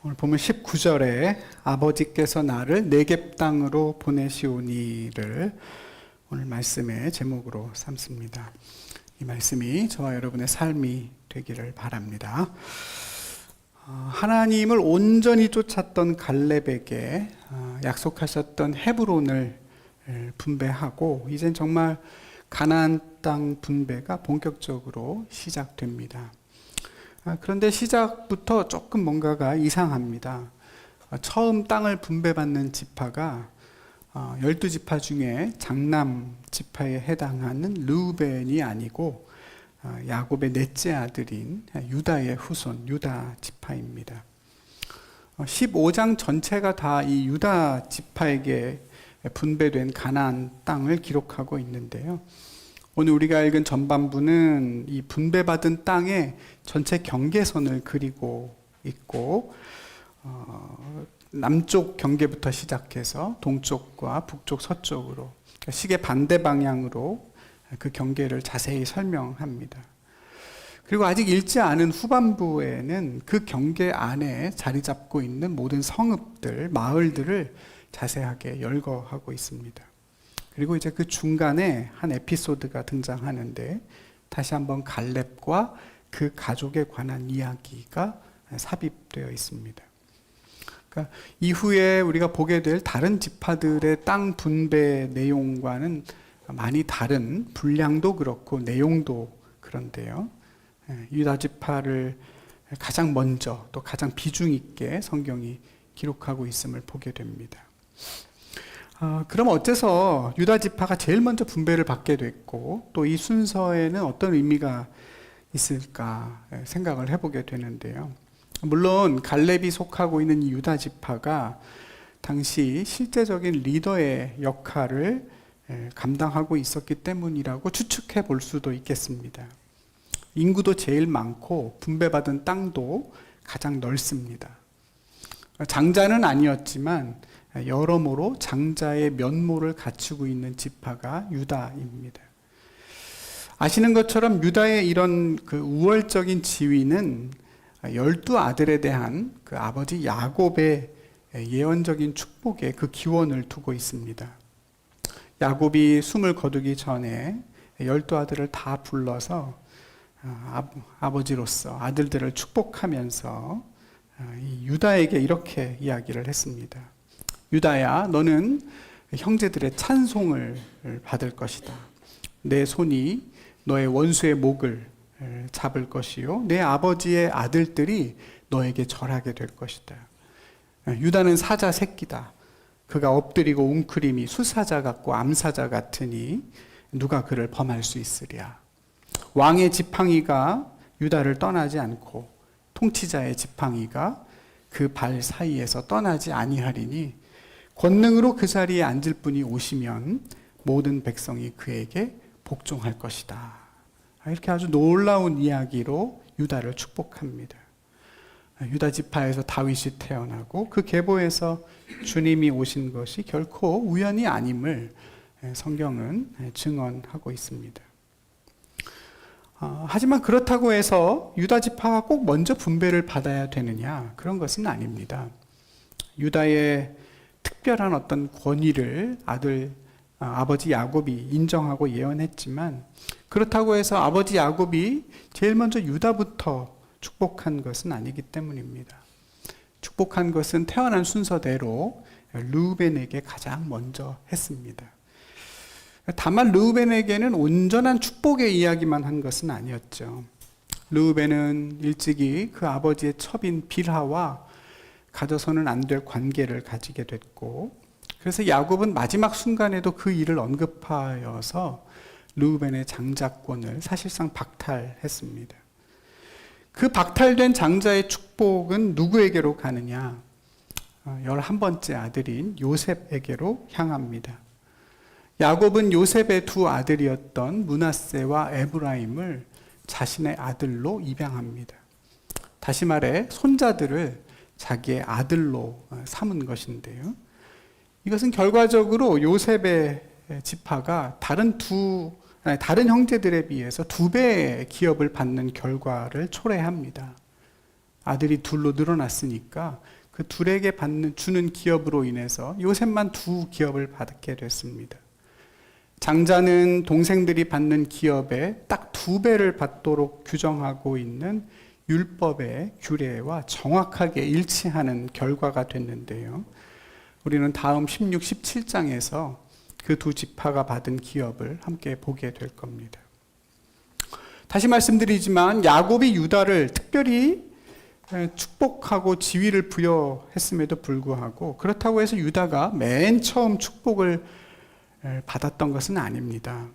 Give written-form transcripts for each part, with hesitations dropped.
오늘 보면 19절에 아버지께서 나를 네겝 땅으로 보내시오니를 오늘 말씀의 제목으로 삼습니다. 이 말씀이 저와 여러분의 삶이 되기를 바랍니다. 하나님을 온전히 쫓았던 갈렙에게 약속하셨던 헤브론을 분배하고 이젠 정말 가나안 땅 분배가 본격적으로 시작됩니다. 그런데 시작부터 조금 뭔가가 이상합니다. 처음 땅을 분배받는 지파가 12지파 중에 장남 지파에 해당하는 르우벤이 아니고 야곱의 넷째 아들인 유다의 후손 유다 지파입니다. 15장 전체가 다 이 유다 지파에게 분배된 가나안 땅을 기록하고 있는데요. 오늘 우리가 읽은 전반부는 이 분배받은 땅의 전체 경계선을 그리고 있고 남쪽 경계부터 시작해서 동쪽과 북쪽, 서쪽으로 그러니까 시계 반대 방향으로 그 경계를 자세히 설명합니다. 그리고 아직 읽지 않은 후반부에는 그 경계 안에 자리 잡고 있는 모든 성읍들, 마을들을 자세하게 열거하고 있습니다. 그리고 이제 그 중간에 한 에피소드가 등장하는데 다시 한번 갈렙과 그 가족에 관한 이야기가 삽입되어 있습니다. 그러니까 이후에 우리가 보게 될 다른 지파들의 땅 분배 내용과는 많이 다른 분량도 그렇고 내용도 그런데요. 유다 지파를 가장 먼저 또 가장 비중 있게 성경이 기록하고 있음을 보게 됩니다. 그럼 어째서 유다 지파가 제일 먼저 분배를 받게 됐고 또 이 순서에는 어떤 의미가 있을까 생각을 해보게 되는데요. 물론 갈렙이 속하고 있는 이 유다 지파가 당시 실제적인 리더의 역할을 감당하고 있었기 때문이라고 추측해 볼 수도 있겠습니다. 인구도 제일 많고 분배받은 땅도 가장 넓습니다. 장자는 아니었지만 여러모로 장자의 면모를 갖추고 있는 지파가 유다입니다. 아시는 것처럼 유다의 이런 그 우월적인 지위는 12아들에 대한 그 아버지 야곱의 예언적인 축복에 그 기원을 두고 있습니다. 야곱이 숨을 거두기 전에 12아들을 다 불러서 아버지로서 아들들을 축복하면서 이 유다에게 이렇게 이야기를 했습니다. 유다야, 너는 형제들의 찬송을 받을 것이다. 내 손이 너의 원수의 목을 잡을 것이요 내 아버지의 아들들이 너에게 절하게 될 것이다. 유다는 사자 새끼다. 그가 엎드리고 웅크림이 수사자 같고 암사자 같으니 누가 그를 범할 수 있으랴. 왕의 지팡이가 유다를 떠나지 않고 통치자의 지팡이가 그 발 사이에서 떠나지 아니하리니 권능으로 그 자리에 앉을 분이 오시면 모든 백성이 그에게 복종할 것이다. 이렇게 아주 놀라운 이야기로 유다를 축복합니다. 유다 지파에서 다윗이 태어나고 그 계보에서 주님이 오신 것이 결코 우연이 아님을 성경은 증언하고 있습니다. 하지만 그렇다고 해서 유다 지파가 꼭 먼저 분배를 받아야 되느냐? 그런 것은 아닙니다. 유다의 특별한 어떤 권위를 아버지 야곱이 인정하고 예언했지만 그렇다고 해서 아버지 야곱이 제일 먼저 유다부터 축복한 것은 아니기 때문입니다. 축복한 것은 태어난 순서대로 르우벤에게 가장 먼저 했습니다. 다만 르우벤에게는 온전한 축복의 이야기만 한 것은 아니었죠. 르우벤은 일찍이 그 아버지의 첩인 빌하와 가져서는 안 될 관계를 가지게 됐고 그래서 야곱은 마지막 순간에도 그 일을 언급하여서 르우벤의 장자권을 사실상 박탈했습니다. 그 박탈된 장자의 축복은 누구에게로 가느냐? 11번째 아들인 요셉에게로 향합니다. 야곱은 요셉의 두 아들이었던 므낫세와 에브라임을 자신의 아들로 입양합니다. 다시 말해 손자들을 자기의 아들로 삼은 것인데요. 이것은 결과적으로 요셉의 지파가 다른 형제들에 비해서 2배의 기업을 받는 결과를 초래합니다. 아들이 둘로 늘어났으니까 그 둘에게 주는 기업으로 인해서 요셉만 두 기업을 받게 됐습니다. 장자는 동생들이 받는 기업의 딱 2배를 받도록 규정하고 있는 율법의 규례와 정확하게 일치하는 결과가 됐는데요. 우리는 다음 16, 17장에서 그 두 지파가 받은 기업을 함께 보게 될 겁니다. 다시 말씀드리지만 야곱이 유다를 특별히 축복하고 지위를 부여했음에도 불구하고 그렇다고 해서 유다가 맨 처음 축복을 받았던 것은 아닙니다.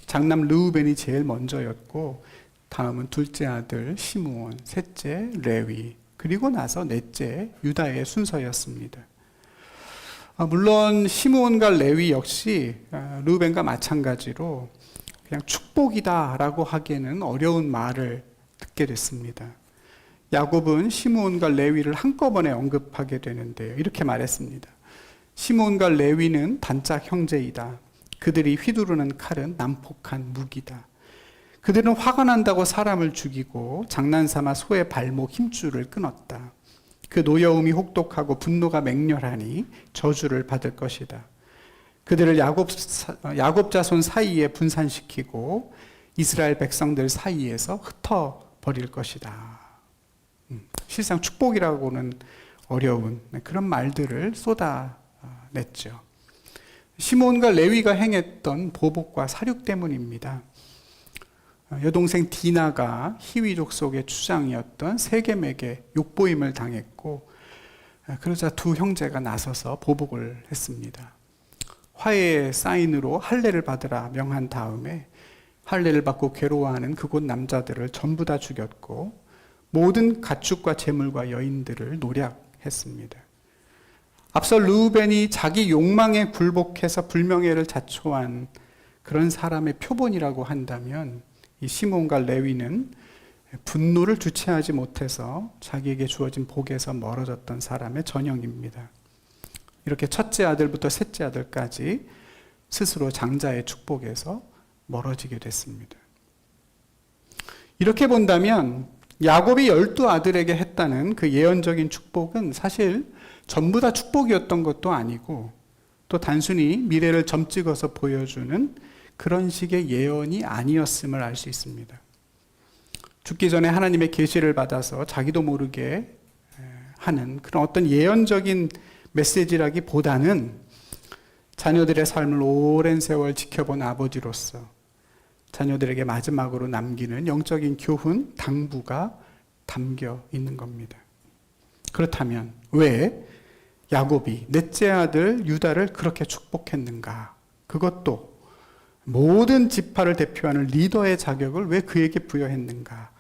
장남 르우벤이 제일 먼저였고 다음은 둘째 아들 시므온, 셋째 레위, 그리고 나서 넷째 유다의 순서였습니다. 물론 시므온과 레위 역시 르우벤과 마찬가지로 그냥 축복이다라고 하기에는 어려운 말을 듣게 됐습니다. 야곱은 시므온과 레위를 한꺼번에 언급하게 되는데요. 이렇게 말했습니다. 시므온과 레위는 단짝 형제이다. 그들이 휘두르는 칼은 난폭한 무기다. 그들은 화가 난다고 사람을 죽이고 장난삼아 소의 발목 힘줄을 끊었다. 그 노여움이 혹독하고 분노가 맹렬하니 저주를 받을 것이다. 그들을 야곱 자손 사이에 분산시키고 이스라엘 백성들 사이에서 흩어버릴 것이다. 실상 축복이라고는 어려운 그런 말들을 쏟아냈죠. 시몬과 레위가 행했던 보복과 사륙 때문입니다. 여동생 디나가 히위족 속의 추장이었던 세겜에게 욕보임을 당했고 그러자 두 형제가 나서서 보복을 했습니다. 화해의 사인으로 할례를 받으라 명한 다음에 할례를 받고 괴로워하는 그곳 남자들을 전부 다 죽였고 모든 가축과 재물과 여인들을 노략했습니다. 앞서 르우벤이 자기 욕망에 굴복해서 불명예를 자초한 그런 사람의 표본이라고 한다면 이 시몬과 레위는 분노를 주체하지 못해서 자기에게 주어진 복에서 멀어졌던 사람의 전형입니다. 이렇게 첫째 아들부터 셋째 아들까지 스스로 장자의 축복에서 멀어지게 됐습니다. 이렇게 본다면 야곱이 12아들에게 했다는 그 예언적인 축복은 사실 전부 다 축복이었던 것도 아니고 또 단순히 미래를 점찍어서 보여주는 그런 식의 예언이 아니었음을 알 수 있습니다. 죽기 전에 하나님의 계시를 받아서 자기도 모르게 하는 그런 어떤 예언적인 메시지라기보다는 자녀들의 삶을 오랜 세월 지켜본 아버지로서 자녀들에게 마지막으로 남기는 영적인 교훈, 당부가 담겨 있는 겁니다. 그렇다면 왜 야곱이 넷째 아들 유다를 그렇게 축복했는가? 그것도 모든 지파를 대표하는 리더의 자격을 왜 그에게 부여했는가?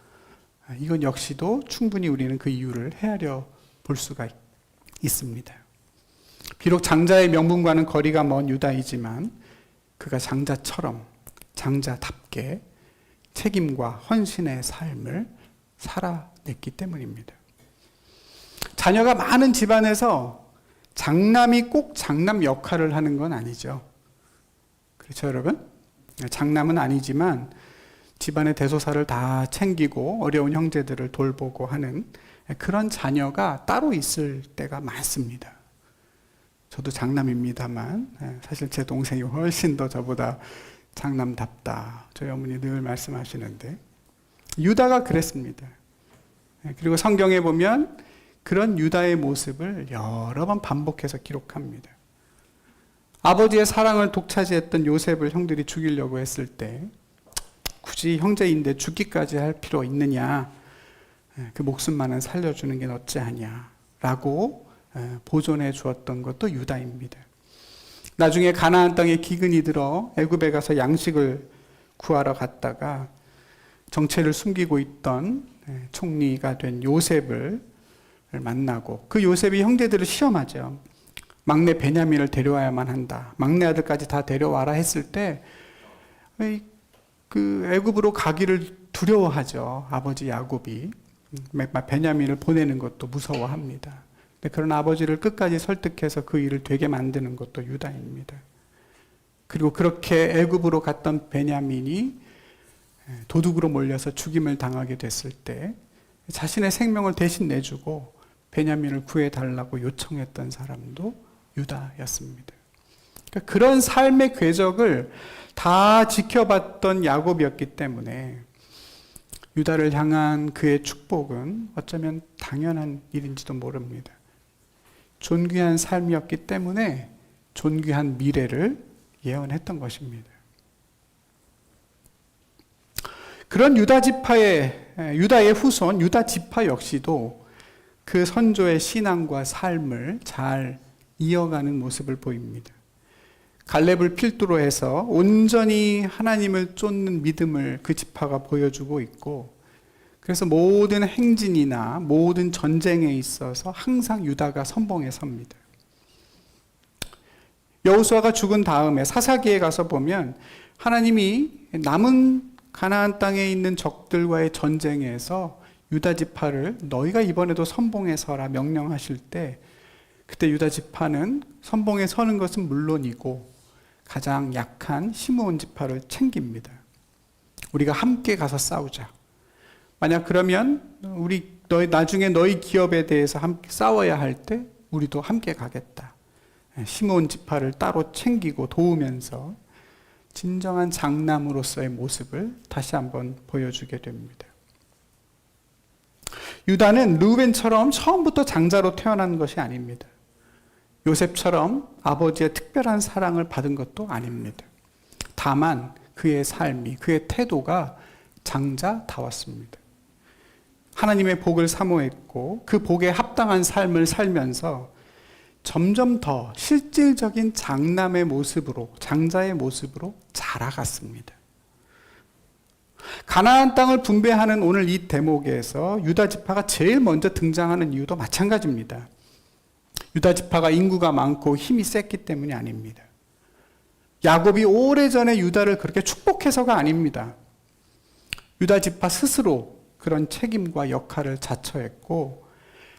이건 역시도 충분히 우리는 그 이유를 헤아려 볼 수가 있습니다. 비록 장자의 명분과는 거리가 먼 유다이지만 그가 장자처럼 장자답게 책임과 헌신의 삶을 살아냈기 때문입니다. 자녀가 많은 집안에서 장남이 꼭 장남 역할을 하는 건 아니죠. 그렇죠, 여러분? 장남은 아니지만 집안의 대소사를 다 챙기고 어려운 형제들을 돌보고 하는 그런 자녀가 따로 있을 때가 많습니다. 저도 장남입니다만 사실 제 동생이 훨씬 더 저보다 장남답다. 저희 어머니 늘 말씀하시는데 유다가 그랬습니다. 그리고 성경에 보면 그런 유다의 모습을 여러 번 반복해서 기록합니다. 아버지의 사랑을 독차지했던 요셉을 형들이 죽이려고 했을 때 굳이 형제인데 죽기까지 할 필요 있느냐, 그 목숨만은 살려주는 게 어찌 하냐 라고 보존해 주었던 것도 유다입니다. 나중에 가나안 땅에 기근이 들어 애굽에 가서 양식을 구하러 갔다가 정체를 숨기고 있던 총리가 된 요셉을 만나고 그 요셉이 형제들을 시험하죠. 막내 베냐민을 데려와야만 한다. 막내 아들까지 다 데려와라 했을 때 그 애굽으로 가기를 두려워하죠. 아버지 야곱이 베냐민을 보내는 것도 무서워합니다. 그런 아버지를 끝까지 설득해서 그 일을 되게 만드는 것도 유다입니다. 그리고 그렇게 애굽으로 갔던 베냐민이 도둑으로 몰려서 죽임을 당하게 됐을 때 자신의 생명을 대신 내주고 베냐민을 구해달라고 요청했던 사람도 유다였습니다. 그러니까 그런 삶의 궤적을 다 지켜봤던 야곱이었기 때문에 유다를 향한 그의 축복은 어쩌면 당연한 일인지도 모릅니다. 존귀한 삶이었기 때문에 존귀한 미래를 예언했던 것입니다. 그런 유다의 후손 유다 지파 역시도 그 선조의 신앙과 삶을 잘 이어가는 모습을 보입니다. 갈렙을 필두로 해서 온전히 하나님을 쫓는 믿음을 그 지파가 보여주고 있고, 그래서 모든 행진이나 모든 전쟁에 있어서 항상 유다가 선봉에 섭니다. 여호수아가 죽은 다음에 사사기에 가서 보면 하나님이 남은 가나안 땅에 있는 적들과의 전쟁에서 유다 지파를 너희가 이번에도 선봉에 서라 명령하실 때, 그때 유다 지파는 선봉에 서는 것은 물론이고 가장 약한 시므온 지파를 챙깁니다. 우리가 함께 가서 싸우자. 만약 그러면 나중에 너희 기업에 대해서 함께 싸워야 할 때 우리도 함께 가겠다. 시므온 지파를 따로 챙기고 도우면서 진정한 장남으로서의 모습을 다시 한번 보여주게 됩니다. 유다는 르우벤처럼 처음부터 장자로 태어난 것이 아닙니다. 요셉처럼 아버지의 특별한 사랑을 받은 것도 아닙니다. 다만 그의 삶이, 그의 태도가 장자다웠습니다. 하나님의 복을 사모했고 그 복에 합당한 삶을 살면서 점점 더 실질적인 장남의 모습으로, 장자의 모습으로 자라갔습니다. 가나안 땅을 분배하는 오늘 이 대목에서 유다 지파가 제일 먼저 등장하는 이유도 마찬가지입니다. 유다 지파가 인구가 많고 힘이 셌기 때문이 아닙니다. 야곱이 오래전에 유다를 그렇게 축복해서가 아닙니다. 유다 지파 스스로 그런 책임과 역할을 자처했고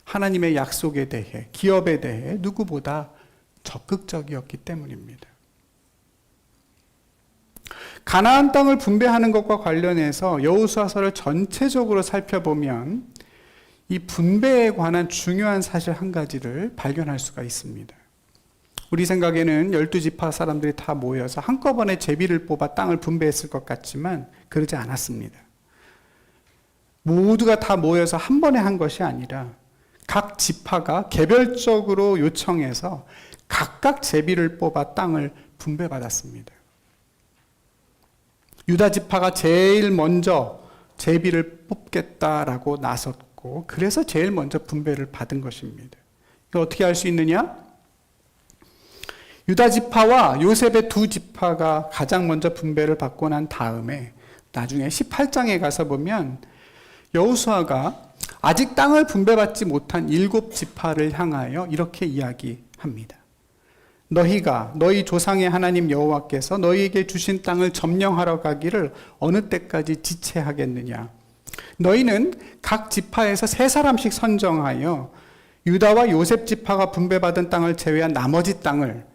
하나님의 약속에 대해, 기업에 대해 누구보다 적극적이었기 때문입니다. 가나안 땅을 분배하는 것과 관련해서 여호수아서를 전체적으로 살펴보면 이 분배에 관한 중요한 사실 한 가지를 발견할 수가 있습니다. 우리 생각에는 12지파 사람들이 다 모여서 한꺼번에 제비를 뽑아 땅을 분배했을 것 같지만 그러지 않았습니다. 모두가 다 모여서 한 번에 한 것이 아니라 각 지파가 개별적으로 요청해서 각각 제비를 뽑아 땅을 분배받았습니다. 유다 지파가 제일 먼저 제비를 뽑겠다라고 나섰고, 그래서 제일 먼저 분배를 받은 것입니다. 이거 어떻게 알 수 있느냐? 유다 지파와 요셉의 두 지파가 가장 먼저 분배를 받고 난 다음에 나중에 18장에 가서 보면 여호수아가 아직 땅을 분배받지 못한 7지파를 향하여 이렇게 이야기합니다. 너희가 너희 조상의 하나님 여호와께서 너희에게 주신 땅을 점령하러 가기를 어느 때까지 지체하겠느냐? 너희는 각 지파에서 3사람씩 선정하여 유다와 요셉 지파가 분배받은 땅을 제외한 나머지 땅을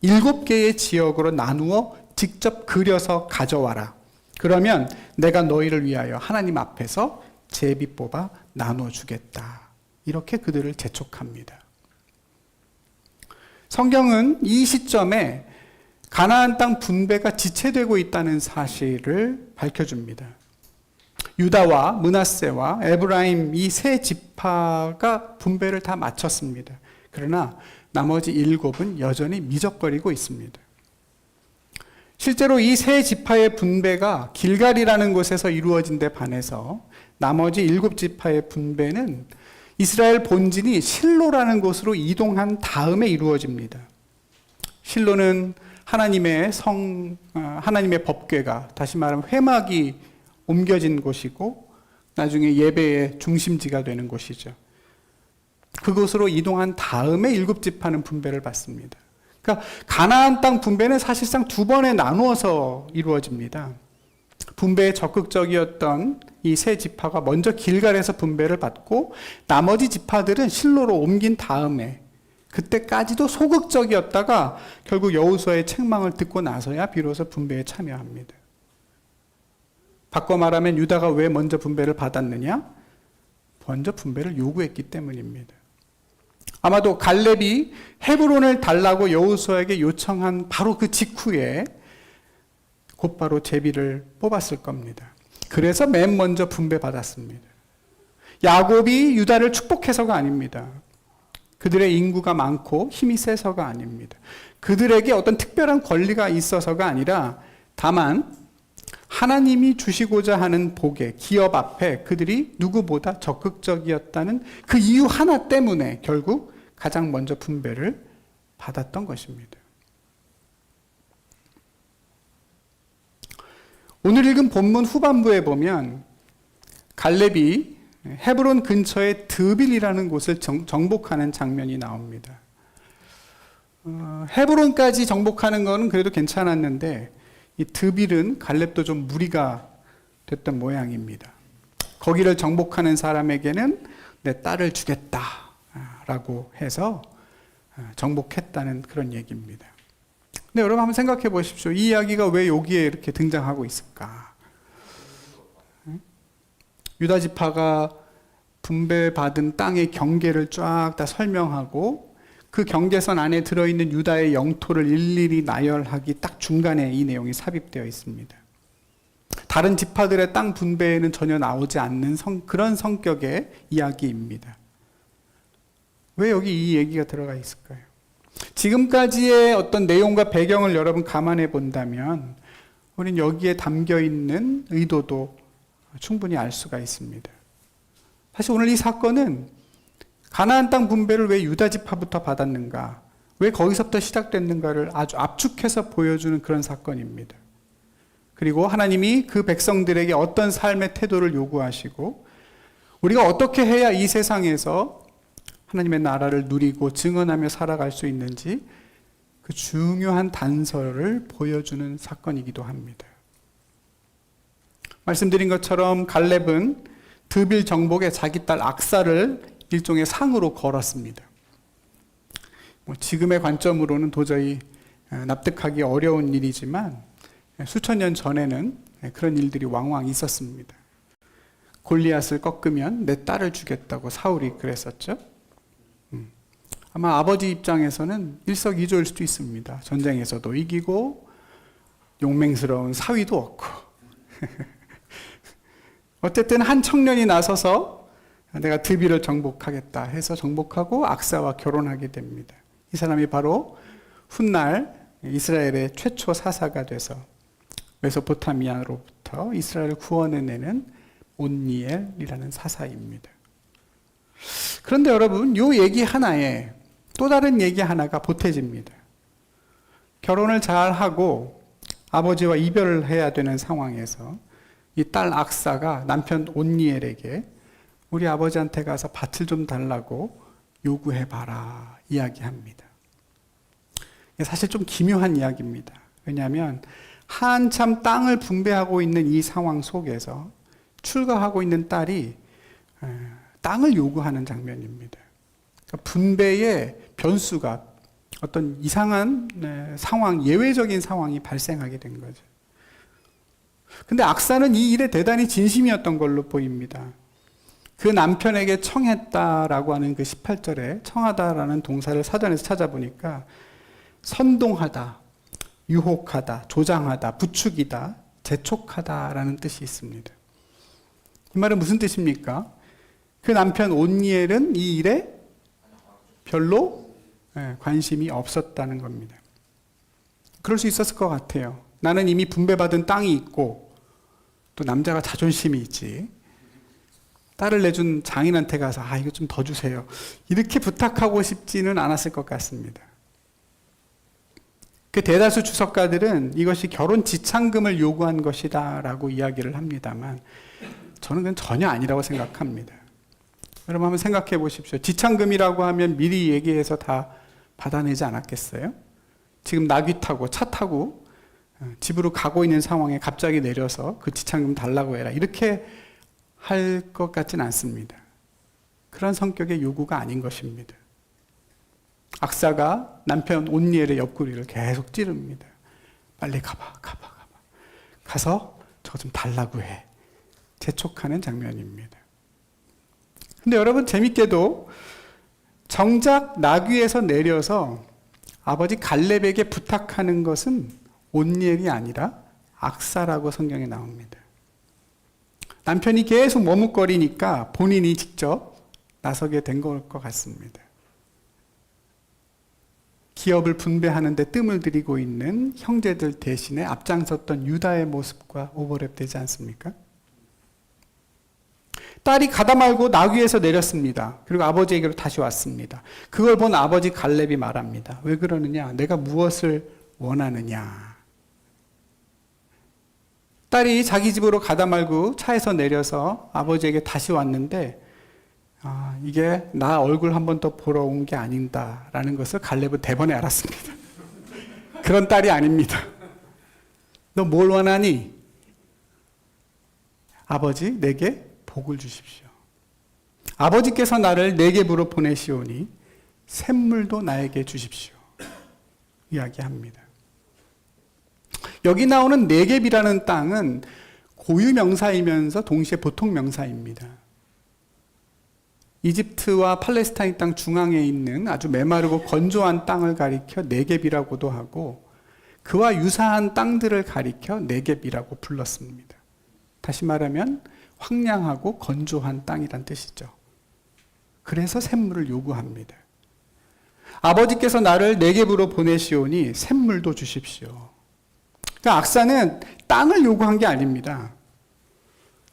7개의 지역으로 나누어 직접 그려서 가져와라. 그러면 내가 너희를 위하여 하나님 앞에서 제비 뽑아 나누어 주겠다. 이렇게 그들을 재촉합니다. 성경은 이 시점에 가나안 땅 분배가 지체되고 있다는 사실을 밝혀줍니다. 유다와 므낫세와 에브라임 이 세 지파가 분배를 다 마쳤습니다. 그러나 나머지 7은 여전히 미적거리고 있습니다. 실제로 이 세 지파의 분배가 길갈이라는 곳에서 이루어진 데 반해서 나머지 7지파의 분배는 이스라엘 본진이 실로라는 곳으로 이동한 다음에 이루어집니다. 실로는 하나님의 하나님의 법궤가, 다시 말하면 회막이 옮겨진 곳이고 나중에 예배의 중심지가 되는 곳이죠. 그곳으로 이동한 다음에 7지파는 분배를 받습니다. 그러니까 가나안 땅 분배는 사실상 2번에 나누어서 이루어집니다. 분배에 적극적이었던 이 세 지파가 먼저 길갈에서 분배를 받고 나머지 지파들은 실로로 옮긴 다음에, 그때까지도 소극적이었다가 결국 여호수아의 책망을 듣고 나서야 비로소 분배에 참여합니다. 바꿔 말하면 유다가 왜 먼저 분배를 받았느냐? 먼저 분배를 요구했기 때문입니다. 아마도 갈렙이 헤브론을 달라고 여호수아에게 요청한 바로 그 직후에 곧바로 제비를 뽑았을 겁니다. 그래서 맨 먼저 분배받았습니다. 야곱이 유다를 축복해서가 아닙니다. 그들의 인구가 많고 힘이 세서가 아닙니다. 그들에게 어떤 특별한 권리가 있어서가 아니라 다만 하나님이 주시고자 하는 복의 기업 앞에 그들이 누구보다 적극적이었다는 그 이유 하나 때문에 결국 가장 먼저 분배를 받았던 것입니다. 오늘 읽은 본문 후반부에 보면 갈렙이 헤브론 근처의 드빌이라는 곳을 정복하는 장면이 나옵니다. 헤브론까지 정복하는 것은 그래도 괜찮았는데 이 드빌은 갈렙도 좀 무리가 됐던 모양입니다. 거기를 정복하는 사람에게는 내 딸을 주겠다라고 해서 정복했다는 그런 얘기입니다. 근데 여러분 한번 생각해 보십시오. 이 이야기가 왜 여기에 이렇게 등장하고 있을까? 유다 지파가 분배받은 땅의 경계를 쫙 다 설명하고 그 경계선 안에 들어있는 유다의 영토를 일일이 나열하기 딱 중간에 이 내용이 삽입되어 있습니다. 다른 지파들의 땅 분배에는 전혀 나오지 않는 그런 성격의 이야기입니다. 왜 여기 이 얘기가 들어가 있을까요? 지금까지의 어떤 내용과 배경을 여러분 감안해 본다면 우린 여기에 담겨 있는 의도도 충분히 알 수가 있습니다. 사실 오늘 이 사건은 가나안 땅 분배를 왜 유다 지파부터 받았는가, 왜 거기서부터 시작됐는가를 아주 압축해서 보여주는 그런 사건입니다. 그리고 하나님이 그 백성들에게 어떤 삶의 태도를 요구하시고 우리가 어떻게 해야 이 세상에서 하나님의 나라를 누리고 증언하며 살아갈 수 있는지 그 중요한 단서를 보여주는 사건이기도 합니다. 말씀드린 것처럼 갈렙은 드빌 정복에 자기 딸 악사를 일종의 상으로 걸었습니다. 지금의 관점으로는 도저히 납득하기 어려운 일이지만 수천 년 전에는 그런 일들이 왕왕 있었습니다. 골리앗을 꺾으면 내 딸을 주겠다고 사울이 그랬었죠. 아마 아버지 입장에서는 일석이조일 수도 있습니다. 전쟁에서도 이기고 용맹스러운 사위도 얻고 어쨌든 한 청년이 나서서 내가 드빌을 정복하겠다 해서 정복하고 악사와 결혼하게 됩니다. 이 사람이 바로 훗날 이스라엘의 최초 사사가 돼서 메소포타미아로부터 이스라엘을 구원해내는 온니엘이라는 사사입니다. 그런데 여러분, 이 얘기 하나에 또 다른 얘기 하나가 보태집니다. 결혼을 잘하고 아버지와 이별을 해야 되는 상황에서 이 딸 악사가 남편 온니엘에게 우리 아버지한테 가서 밭을 좀 달라고 요구해봐라 이야기합니다. 사실 좀 기묘한 이야기입니다. 왜냐하면 한참 땅을 분배하고 있는 이 상황 속에서 출가하고 있는 딸이 땅을 요구하는 장면입니다. 그러니까 분배의 변수가 어떤 이상한 상황, 예외적인 상황이 발생하게 된 거죠. 근데 악사는 이 일에 대단히 진심이었던 걸로 보입니다. 그 남편에게 청했다라고 하는 그 18절에 청하다라는 동사를 사전에서 찾아보니까 선동하다, 유혹하다, 조장하다, 부추기다, 재촉하다라는 뜻이 있습니다. 이 말은 무슨 뜻입니까? 그 남편 온니엘은 이 일에 별로 관심이 없었다는 겁니다. 그럴 수 있었을 것 같아요. 나는 이미 분배받은 땅이 있고 또 남자가 자존심이 있지. 딸을 내준 장인한테 가서 이거 좀 더 주세요. 이렇게 부탁하고 싶지는 않았을 것 같습니다. 그 대다수 주석가들은 이것이 결혼 지참금을 요구한 것이다 라고 이야기를 합니다만 저는 그건 전혀 아니라고 생각합니다. 여러분 한번 생각해 보십시오. 지참금이라고 하면 미리 얘기해서 다 받아내지 않았겠어요? 지금 나귀 타고 차 타고 집으로 가고 있는 상황에 갑자기 내려서 그 지참금 달라고 해라 이렇게 할 것 같진 않습니다. 그런 성격의 요구가 아닌 것입니다. 악사가 남편 온니엘의 옆구리를 계속 찌릅니다. 빨리 가봐. 가서 저거 좀 달라고 해. 재촉하는 장면입니다. 근데 여러분 재밌게도 정작 나귀에서 내려서 아버지 갈렙에게 부탁하는 것은 온니엘이 아니라 악사라고 성경에 나옵니다. 남편이 계속 머뭇거리니까 본인이 직접 나서게 된 것 같습니다. 기업을 분배하는 데 뜸을 들이고 있는 형제들 대신에 앞장섰던 유다의 모습과 오버랩되지 않습니까? 딸이 가다 말고 나귀에서 내렸습니다. 그리고 아버지에게로 다시 왔습니다. 그걸 본 아버지 갈렙이 말합니다. 왜 그러느냐? 내가 무엇을 원하느냐? 딸이 자기 집으로 가다 말고 차에서 내려서 아버지에게 다시 왔는데 이게 나 얼굴 한 번 더 보러 온 게 아닌다라는 것을 갈렙은 대번에 알았습니다. 그런 딸이 아닙니다. 너 뭘 원하니? 아버지 내게 복을 주십시오. 아버지께서 나를 네겝으로 보내시오니 샘물도 나에게 주십시오. 이야기합니다. 여기 나오는 네겝이라는 땅은 고유 명사이면서 동시에 보통 명사입니다. 이집트와 팔레스타인 땅 중앙에 있는 아주 메마르고 건조한 땅을 가리켜 네겝이라고도 하고 그와 유사한 땅들을 가리켜 네겝이라고 불렀습니다. 다시 말하면 황량하고 건조한 땅이란 뜻이죠. 그래서 샘물을 요구합니다. 아버지께서 나를 네겝으로 보내시오니 샘물도 주십시오. 그러니까 악사는 땅을 요구한 게 아닙니다.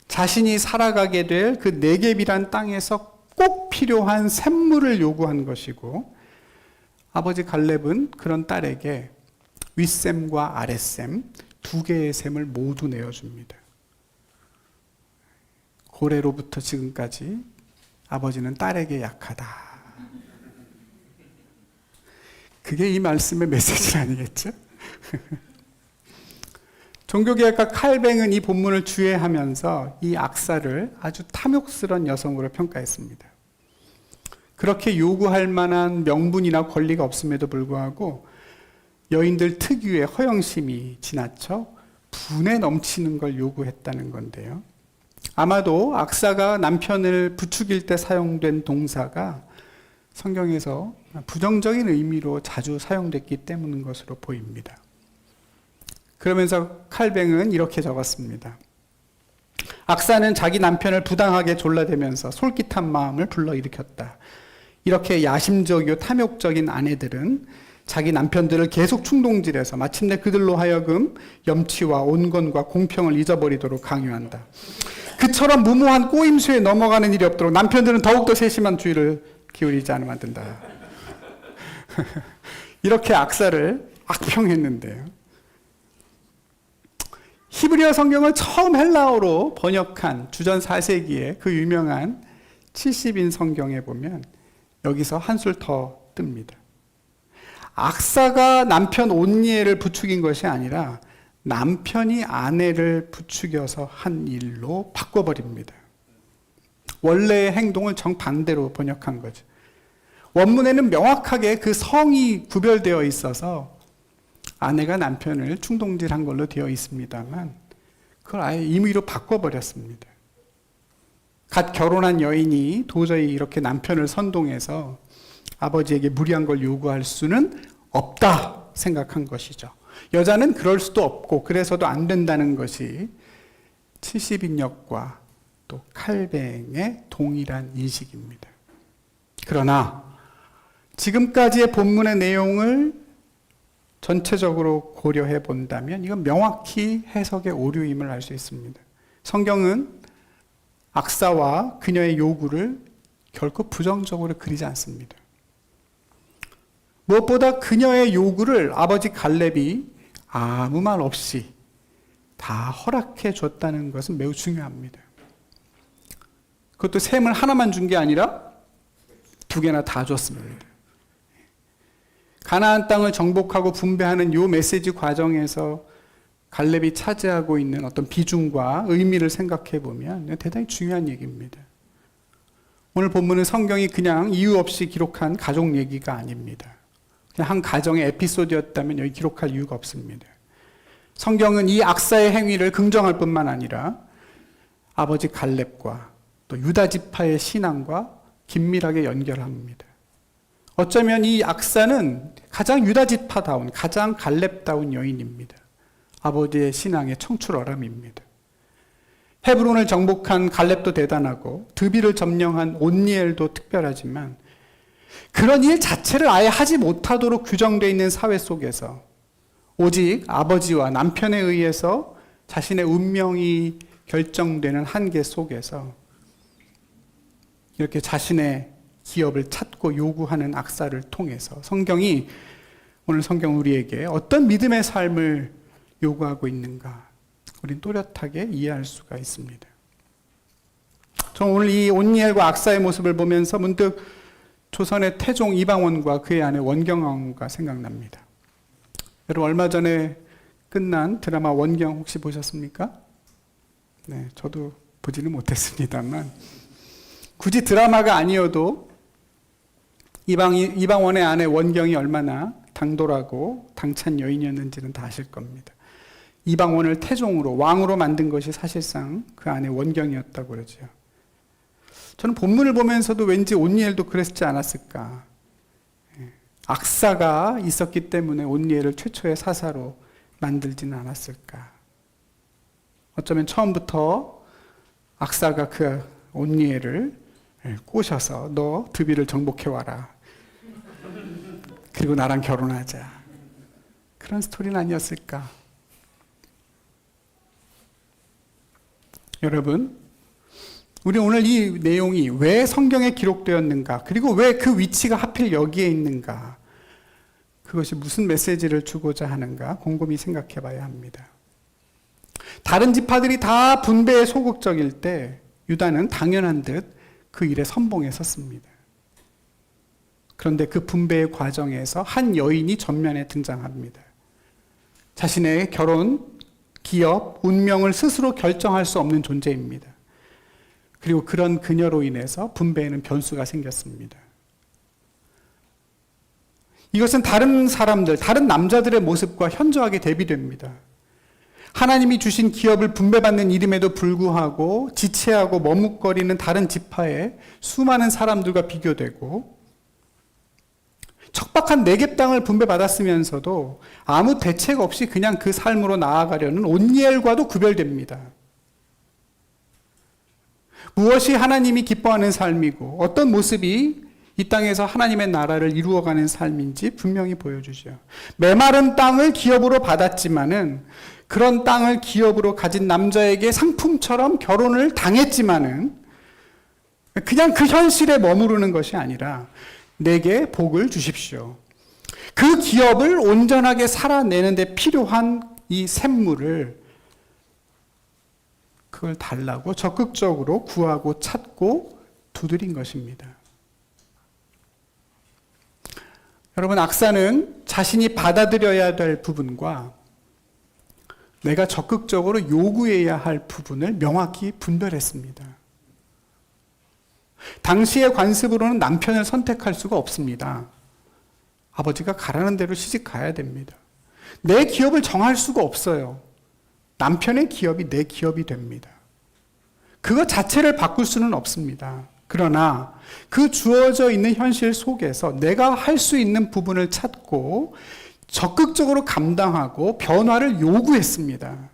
자신이 살아가게 될 그 네겝이란 땅에서 꼭 필요한 샘물을 요구한 것이고 아버지 갈렙은 그런 딸에게 윗샘과 아랫샘 두 개의 샘을 모두 내어줍니다. 고래로부터 지금까지 아버지는 딸에게 약하다. 그게 이 말씀의 메시지 아니겠죠? 종교개혁가 칼뱅은 이 본문을 주해하면서 이 악사를 아주 탐욕스러운 여성으로 평가했습니다. 그렇게 요구할 만한 명분이나 권리가 없음에도 불구하고 여인들 특유의 허영심이 지나쳐 분에 넘치는 걸 요구했다는 건데요. 아마도 악사가 남편을 부추길 때 사용된 동사가 성경에서 부정적인 의미로 자주 사용됐기 때문인 것으로 보입니다. 그러면서 칼뱅은 이렇게 적었습니다. 악사는 자기 남편을 부당하게 졸라대면서 솔깃한 마음을 불러일으켰다. 이렇게 야심적이고 탐욕적인 아내들은 자기 남편들을 계속 충동질해서 마침내 그들로 하여금 염치와 온건과 공평을 잊어버리도록 강요한다. 그처럼 무모한 꼬임수에 넘어가는 일이 없도록 남편들은 더욱더 세심한 주의를 기울이지 않으면 안 된다. 이렇게 악사를 악평했는데요. 히브리어 성경을 처음 헬라어로 번역한 주전 4세기에 그 유명한 70인 성경에 보면 여기서 한술 더 뜹니다. 악사가 남편 온니엘을 부추긴 것이 아니라 남편이 아내를 부추겨서 한 일로 바꿔버립니다. 원래의 행동을 정반대로 번역한 거죠. 원문에는 명확하게 그 성이 구별되어 있어서 아내가 남편을 충동질한 걸로 되어 있습니다만 그걸 아예 임의로 바꿔버렸습니다. 갓 결혼한 여인이 도저히 이렇게 남편을 선동해서 아버지에게 무리한 걸 요구할 수는 없다 생각한 것이죠. 여자는 그럴 수도 없고 그래서도 안 된다는 것이 70인역과 또 칼뱅의 동일한 인식입니다. 그러나 지금까지의 본문의 내용을 전체적으로 고려해 본다면 이건 명확히 해석의 오류임을 알 수 있습니다. 성경은 악사와 그녀의 요구를 결코 부정적으로 그리지 않습니다. 무엇보다 그녀의 요구를 아버지 갈렙이 아무 말 없이 다 허락해 줬다는 것은 매우 중요합니다. 그것도 샘을 하나만 준 게 아니라 두 개나 다 줬습니다. 가나안 땅을 정복하고 분배하는 이 메시지 과정에서 갈렙이 차지하고 있는 어떤 비중과 의미를 생각해 보면 대단히 중요한 얘기입니다. 오늘 본문은 성경이 그냥 이유 없이 기록한 가족 얘기가 아닙니다. 그냥 한 가정의 에피소드였다면 여기 기록할 이유가 없습니다. 성경은 이 악사의 행위를 긍정할 뿐만 아니라 아버지 갈렙과 또 유다 지파의 신앙과 긴밀하게 연결합니다. 어쩌면 이 악사는 가장 유다 지파다운, 가장 갈렙다운 여인입니다. 아버지의 신앙의 청출어람입니다. 헤브론을 정복한 갈렙도 대단하고 드비를 점령한 온니엘도 특별하지만 그런 일 자체를 아예 하지 못하도록 규정되어 있는 사회 속에서 오직 아버지와 남편에 의해서 자신의 운명이 결정되는 한계 속에서 이렇게 자신의 기업을 찾고 요구하는 악사를 통해서 성경이, 오늘 성경 우리에게 어떤 믿음의 삶을 요구하고 있는가 우린 또렷하게 이해할 수가 있습니다. 저는 오늘 이 온니엘과 악사의 모습을 보면서 문득 조선의 태종 이방원과 그의 아내 원경왕후가 생각납니다. 여러분 얼마 전에 끝난 드라마 원경 혹시 보셨습니까? 네, 저도 보지는 못했습니다만 굳이 드라마가 아니어도 이방원의 아내 원경이 얼마나 당돌하고 당찬 여인이었는지는 다 아실 겁니다. 이방원을 태종으로, 왕으로 만든 것이 사실상 그 아내 원경이었다고 그러죠. 저는 본문을 보면서도 왠지 온니엘도 그랬지 않았을까. 악사가 있었기 때문에 온니엘을 최초의 사사로 만들지는 않았을까. 어쩌면 처음부터 악사가 그 온니엘을 꼬셔서 너 드비를 정복해와라. 그리고 나랑 결혼하자. 그런 스토리는 아니었을까. 여러분, 우리 오늘 이 내용이 왜 성경에 기록되었는가, 그리고 왜 그 위치가 하필 여기에 있는가, 그것이 무슨 메시지를 주고자 하는가 곰곰이 생각해 봐야 합니다. 다른 지파들이 다 분배에 소극적일 때 유다는 당연한 듯 그 일에 선봉에 섰습니다. 그런데 그 분배의 과정에서 한 여인이 전면에 등장합니다. 자신의 결혼, 기업, 운명을 스스로 결정할 수 없는 존재입니다. 그리고 그런 그녀로 인해서 분배에는 변수가 생겼습니다. 이것은 다른 사람들, 다른 남자들의 모습과 현저하게 대비됩니다. 하나님이 주신 기업을 분배받는 일임에도 불구하고 지체하고 머뭇거리는 다른 지파의 수많은 사람들과 비교되고, 척박한 네겝 땅을 분배받았으면서도 아무 대책 없이 그냥 그 삶으로 나아가려는 온니엘과도 구별됩니다. 무엇이 하나님이 기뻐하는 삶이고 어떤 모습이 이 땅에서 하나님의 나라를 이루어가는 삶인지 분명히 보여주죠. 메마른 땅을 기업으로 받았지만은, 그런 땅을 기업으로 가진 남자에게 상품처럼 결혼을 당했지만은 그냥 그 현실에 머무르는 것이 아니라 내게 복을 주십시오. 그 기업을 온전하게 살아내는 데 필요한 이 샘물을, 그걸 달라고 적극적으로 구하고 찾고 두드린 것입니다. 여러분, 악사는 자신이 받아들여야 될 부분과 내가 적극적으로 요구해야 할 부분을 명확히 분별했습니다. 당시의 관습으로는 남편을 선택할 수가 없습니다. 아버지가 가라는 대로 시집 가야 됩니다. 내 기업을 정할 수가 없어요. 남편의 기업이 내 기업이 됩니다. 그것 자체를 바꿀 수는 없습니다. 그러나 그 주어져 있는 현실 속에서 내가 할 수 있는 부분을 찾고 적극적으로 감당하고 변화를 요구했습니다.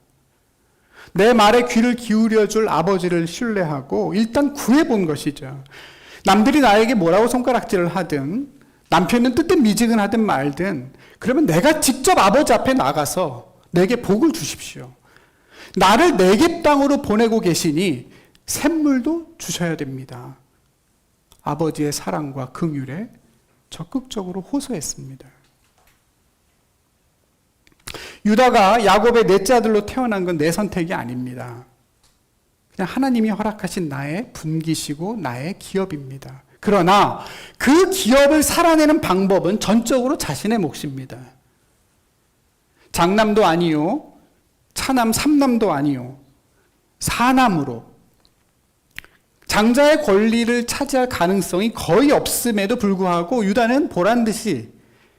내 말에 귀를 기울여 줄 아버지를 신뢰하고 일단 구해본 것이죠. 남들이 나에게 뭐라고 손가락질을 하든, 남편은 뜨뜻미지근하든 말든, 그러면 내가 직접 아버지 앞에 나가서 내게 복을 주십시오. 나를 네겝 땅으로 보내고 계시니 샘물도 주셔야 됩니다. 아버지의 사랑과 긍휼에 적극적으로 호소했습니다. 유다가 야곱의 넷째 아들로 태어난 건 내 선택이 아닙니다. 그냥 하나님이 허락하신 나의 분기시고 나의 기업입니다. 그러나 그 기업을 살아내는 방법은 전적으로 자신의 몫입니다. 장남도 아니요, 차남, 삼남도 아니요, 사남으로 장자의 권리를 차지할 가능성이 거의 없음에도 불구하고 유다는 보란듯이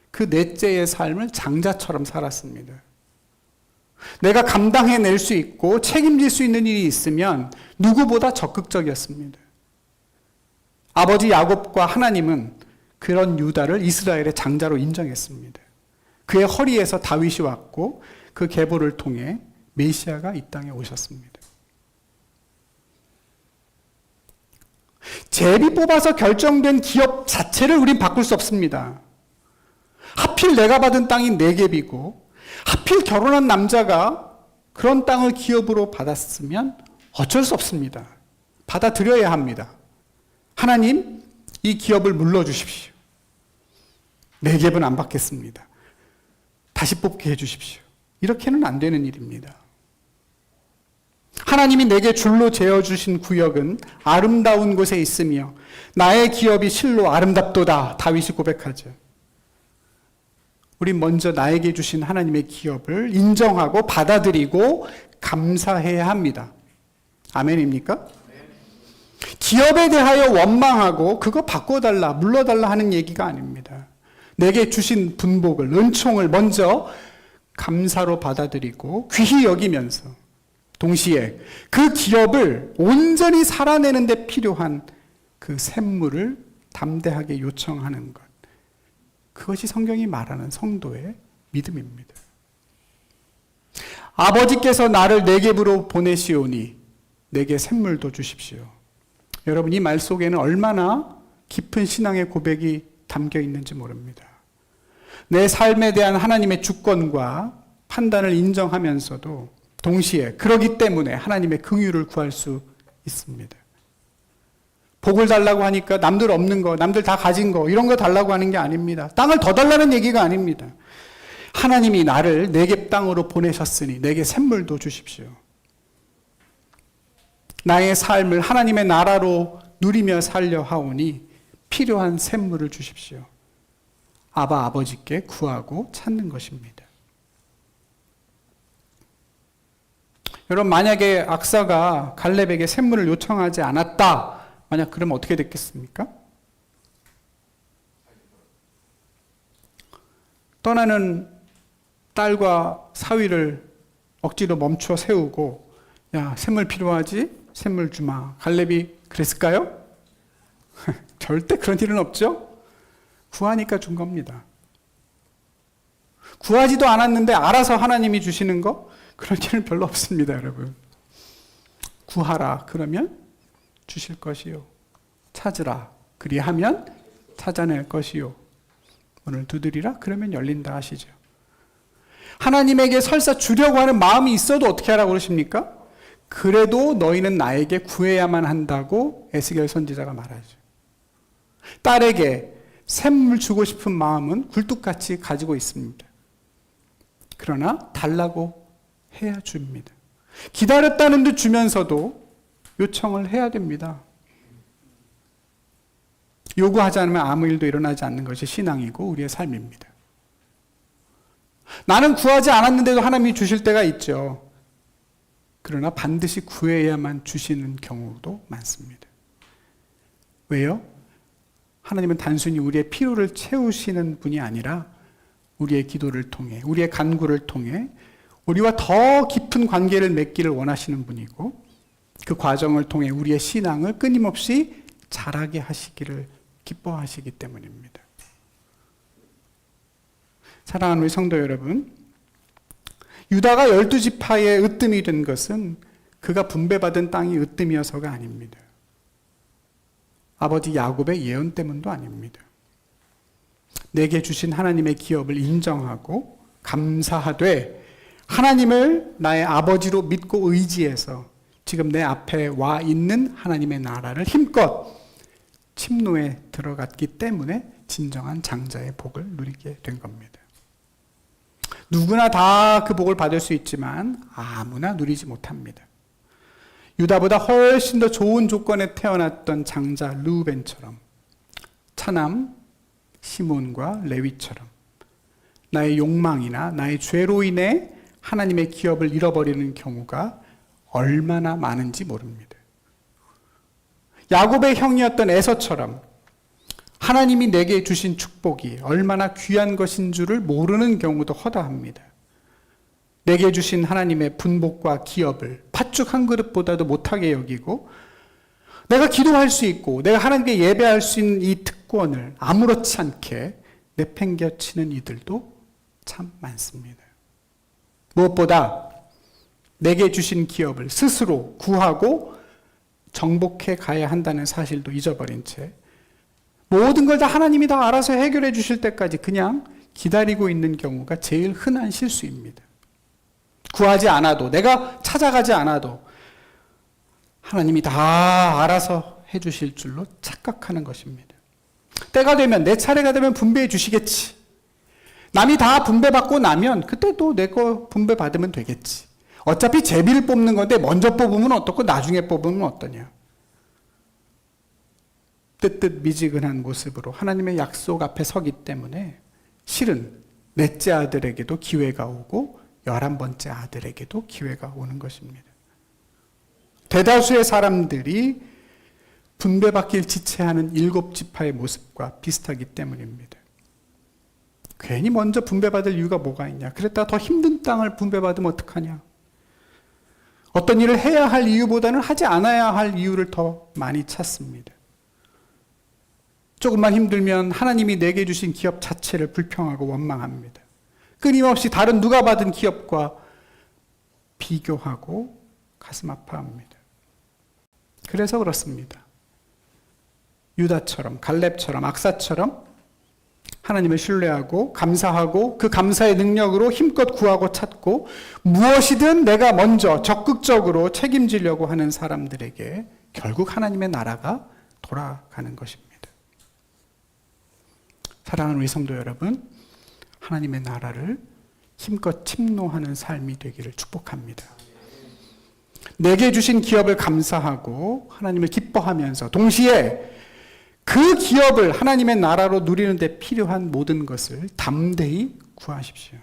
그 넷째의 삶을 장자처럼 살았습니다. 내가 감당해낼 수 있고 책임질 수 있는 일이 있으면 누구보다 적극적이었습니다. 아버지 야곱과 하나님은 그런 유다를 이스라엘의 장자로 인정했습니다. 그의 허리에서 다윗이 왔고 그 계보를 통해 메시아가 이 땅에 오셨습니다. 제비 뽑아서 결정된 기업 자체를 우린 바꿀 수 없습니다. 하필 내가 받은 땅이 내 갭이고 하필 결혼한 남자가 그런 땅을 기업으로 받았으면 어쩔 수 없습니다. 받아들여야 합니다. 하나님, 이 기업을 물러주십시오. 내 갭은 안 받겠습니다. 다시 뽑게 해주십시오. 이렇게는 안 되는 일입니다. 하나님이 내게 줄로 재어주신 구역은 아름다운 곳에 있으며 나의 기업이 실로 아름답도다. 다윗이 고백하죠. 우리 먼저 나에게 주신 하나님의 기업을 인정하고 받아들이고 감사해야 합니다. 아멘입니까? 기업에 대하여 원망하고 그거 바꿔달라, 물러달라 하는 얘기가 아닙니다. 내게 주신 분복을, 은총을 먼저 감사로 받아들이고 귀히 여기면서 동시에 그 기업을 온전히 살아내는 데 필요한 그 샘물을 담대하게 요청하는 것. 그것이 성경이 말하는 성도의 믿음입니다. 아버지께서 나를 내 갭으로 보내시오니 내게 샘물도 주십시오. 여러분, 이 말 속에는 얼마나 깊은 신앙의 고백이 담겨 있는지 모릅니다. 내 삶에 대한 하나님의 주권과 판단을 인정하면서도 동시에 그러기 때문에 하나님의 긍휼을 구할 수 있습니다. 복을 달라고 하니까 남들 없는 거, 남들 다 가진 거 이런 거 달라고 하는 게 아닙니다. 땅을 더 달라는 얘기가 아닙니다. 하나님이 나를 내게 땅으로 보내셨으니 내게 샘물도 주십시오. 나의 삶을 하나님의 나라로 누리며 살려 하오니 필요한 샘물을 주십시오. 아버지께 구하고 찾는 것입니다. 여러분, 만약에 악사가 갈렙에게 샘물을 요청하지 않았다. 만약 그러면 어떻게 됐겠습니까? 떠나는 딸과 사위를 억지로 멈춰 세우고 야, 샘물 필요하지? 샘물 주마. 갈렙이 그랬을까요? 절대 그런 일은 없죠? 구하니까 준 겁니다. 구하지도 않았는데 알아서 하나님이 주시는 거? 그런 일은 별로 없습니다, 여러분. 구하라. 그러면 주실 것이요. 찾으라. 그리하면 찾아낼 것이요. 문을 두드리라. 그러면 열린다 하시죠. 하나님에게 설사 주려고 하는 마음이 있어도 어떻게 하라고 그러십니까? 그래도 너희는 나에게 구해야만 한다고 에스겔 선지자가 말하죠. 딸에게 샘물 주고 싶은 마음은 굴뚝같이 가지고 있습니다. 그러나 달라고 해야 줍니다. 기다렸다는 듯 주면서도 요청을 해야 됩니다. 요구하지 않으면 아무 일도 일어나지 않는 것이 신앙이고 우리의 삶입니다. 나는 구하지 않았는데도 하나님이 주실 때가 있죠. 그러나 반드시 구해야만 주시는 경우도 많습니다. 왜요? 하나님은 단순히 우리의 필요를 채우시는 분이 아니라 우리의 기도를 통해, 우리의 간구를 통해 우리와 더 깊은 관계를 맺기를 원하시는 분이고 그 과정을 통해 우리의 신앙을 끊임없이 자라게 하시기를 기뻐하시기 때문입니다. 사랑하는 우리 성도 여러분, 유다가 12지파의 으뜸이 된 것은 그가 분배받은 땅이 으뜸이어서가 아닙니다. 아버지 야곱의 예언 때문도 아닙니다. 내게 주신 하나님의 기업을 인정하고 감사하되 하나님을 나의 아버지로 믿고 의지해서 지금 내 앞에 와 있는 하나님의 나라를 힘껏 침노에 들어갔기 때문에 진정한 장자의 복을 누리게 된 겁니다. 누구나 다 그 복을 받을 수 있지만 아무나 누리지 못합니다. 유다보다 훨씬 더 좋은 조건에 태어났던 장자 르우벤처럼, 차남 시몬과 레위처럼 나의 욕망이나 나의 죄로 인해 하나님의 기업을 잃어버리는 경우가 얼마나 많은지 모릅니다. 야곱의 형이었던 에서처럼 하나님이 내게 주신 축복이 얼마나 귀한 것인 줄을 모르는 경우도 허다합니다. 내게 주신 하나님의 분복과 기업을 팥죽 한 그릇보다도 못하게 여기고 내가 기도할 수 있고 내가 하나님께 예배할 수 있는 이 특권을 아무렇지 않게 내팽개치는 이들도 참 많습니다. 무엇보다 내게 주신 기업을 스스로 구하고 정복해 가야 한다는 사실도 잊어버린 채 모든 걸 다 하나님이 다 알아서 해결해 주실 때까지 그냥 기다리고 있는 경우가 제일 흔한 실수입니다. 구하지 않아도, 내가 찾아가지 않아도 하나님이 다 알아서 해 주실 줄로 착각하는 것입니다. 때가 되면, 내 차례가 되면 분배해 주시겠지. 남이 다 분배받고 나면 그때 또 내 거 분배받으면 되겠지. 어차피 제비를 뽑는 건데 먼저 뽑으면 어떻고 나중에 뽑으면 어떠냐. 뜨뜻미지근한 모습으로 하나님의 약속 앞에 서기 때문에 실은 넷째 아들에게도 기회가 오고 11번째 아들에게도 기회가 오는 것입니다. 대다수의 사람들이 분배받길 지체하는 7지파의 모습과 비슷하기 때문입니다. 괜히 먼저 분배받을 이유가 뭐가 있냐. 그랬다가 더 힘든 땅을 분배받으면 어떡하냐. 어떤 일을 해야 할 이유보다는 하지 않아야 할 이유를 더 많이 찾습니다. 조금만 힘들면 하나님이 내게 주신 기업 자체를 불평하고 원망합니다. 끊임없이 다른 누가 받은 기업과 비교하고 가슴 아파합니다. 그래서 그렇습니다. 유다처럼, 갈렙처럼, 악사처럼 하나님을 신뢰하고 감사하고 그 감사의 능력으로 힘껏 구하고 찾고 무엇이든 내가 먼저 적극적으로 책임지려고 하는 사람들에게 결국 하나님의 나라가 돌아가는 것입니다. 사랑하는 우리 성도 여러분, 하나님의 나라를 힘껏 침노하는 삶이 되기를 축복합니다. 내게 주신 기업을 감사하고 하나님을 기뻐하면서 동시에 그 기업을 하나님의 나라로 누리는 데 필요한 모든 것을 담대히 구하십시오.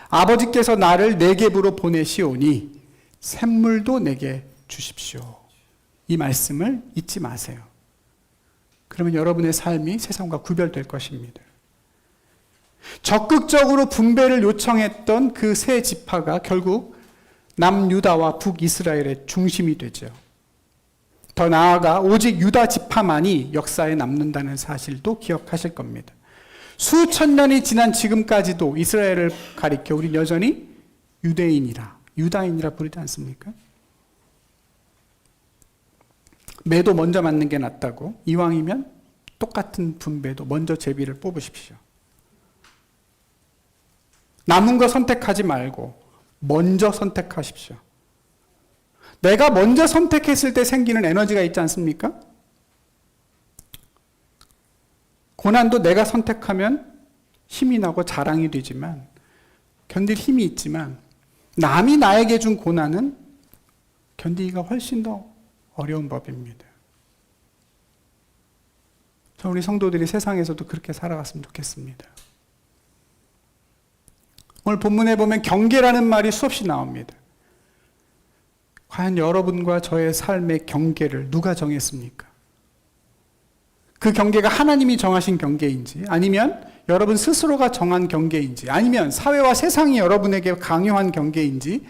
아버지께서 나를 네겝으로 보내시오니 샘물도 내게 주십시오. 이 말씀을 잊지 마세요. 그러면 여러분의 삶이 세상과 구별될 것입니다. 적극적으로 분배를 요청했던 그 세 지파가 결국 남유다와 북이스라엘의 중심이 되죠. 더 나아가 오직 유다 지파만이 역사에 남는다는 사실도 기억하실 겁니다. 수천 년이 지난 지금까지도 이스라엘을 가리켜 우린 여전히 유다인이라 부르지 않습니까? 매도 먼저 맞는 게 낫다고. 이왕이면 똑같은 분배도 먼저 제비를 뽑으십시오. 남은 거 선택하지 말고 먼저 선택하십시오. 내가 먼저 선택했을 때 생기는 에너지가 있지 않습니까? 고난도 내가 선택하면 힘이 나고 자랑이 되지만, 견딜 힘이 있지만, 남이 나에게 준 고난은 견디기가 훨씬 더 어려운 법입니다. 우리 성도들이 세상에서도 그렇게 살아갔으면 좋겠습니다. 오늘 본문에 보면 경계라는 말이 수없이 나옵니다. 과연 여러분과 저의 삶의 경계를 누가 정했습니까? 그 경계가 하나님이 정하신 경계인지, 아니면 여러분 스스로가 정한 경계인지, 아니면 사회와 세상이 여러분에게 강요한 경계인지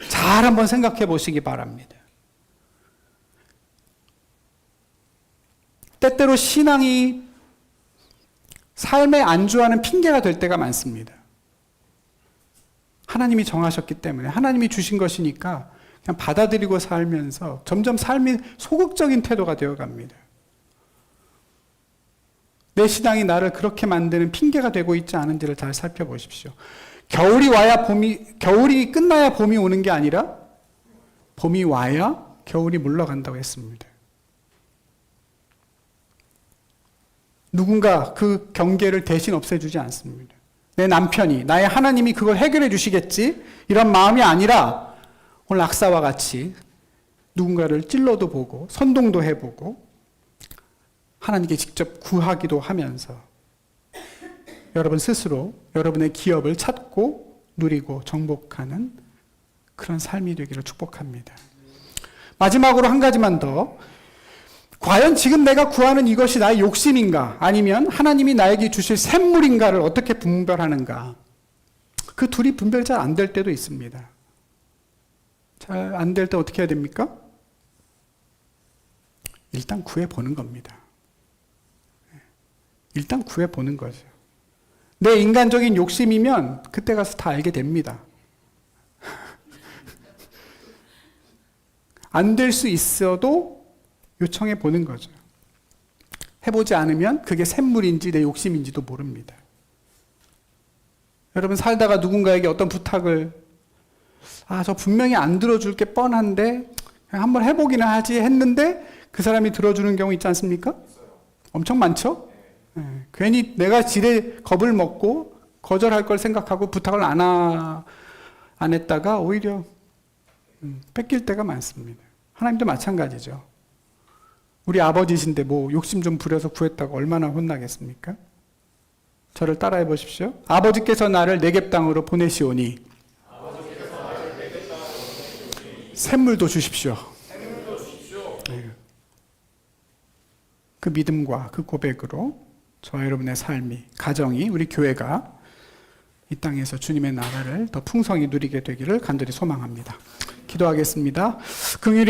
잘 한번 생각해 보시기 바랍니다. 때때로 신앙이 삶에 안주하는 핑계가 될 때가 많습니다. 하나님이 정하셨기 때문에, 하나님이 주신 것이니까 그냥 받아들이고 살면서 점점 삶이 소극적인 태도가 되어갑니다. 내 신앙이 나를 그렇게 만드는 핑계가 되고 있지 않은지를 잘 살펴보십시오. 겨울이 끝나야 봄이 오는 게 아니라 봄이 와야 겨울이 물러간다고 했습니다. 누군가 그 경계를 대신 없애주지 않습니다. 내 남편이, 나의 하나님이 그걸 해결해 주시겠지? 이런 마음이 아니라 오늘 악사와 같이 누군가를 찔러도 보고 선동도 해보고 하나님께 직접 구하기도 하면서 여러분 스스로 여러분의 기업을 찾고 누리고 정복하는 그런 삶이 되기를 축복합니다. 마지막으로 한 가지만 더. 과연 지금 내가 구하는 이것이 나의 욕심인가? 아니면 하나님이 나에게 주실 샘물인가를 어떻게 분별하는가? 그 둘이 분별 잘 안 될 때도 있습니다. 잘 안 될 때 어떻게 해야 됩니까? 일단 구해보는 겁니다. 일단 구해보는 거죠. 내 인간적인 욕심이면 그때 가서 다 알게 됩니다. 안 될 수 있어도 요청해 보는 거죠. 해보지 않으면 그게 샘물인지 내 욕심인지도 모릅니다. 여러분 살다가 누군가에게 어떤 부탁을 저 분명히 안 들어줄 게 뻔한데 그냥 한번 해보기는 하지 했는데 그 사람이 들어주는 경우 있지 않습니까? 엄청 많죠? 네. 괜히 내가 지레 겁을 먹고 거절할 걸 생각하고 부탁을 안 했다가 오히려 뺏길 때가 많습니다. 하나님도 마찬가지죠. 우리 아버지신데 뭐 욕심 좀 부려서 구했다가 얼마나 혼나겠습니까? 저를 따라해 보십시오. 아버지께서 나를 내겝 땅으로 보내시오니 샘물도 주십시오. 네. 그 믿음과 그 고백으로 저와 여러분의 삶이, 가정이, 우리 교회가 이 땅에서 주님의 나라를 더 풍성히 누리게 되기를 간절히 소망합니다. 기도하겠습니다. 긍휼히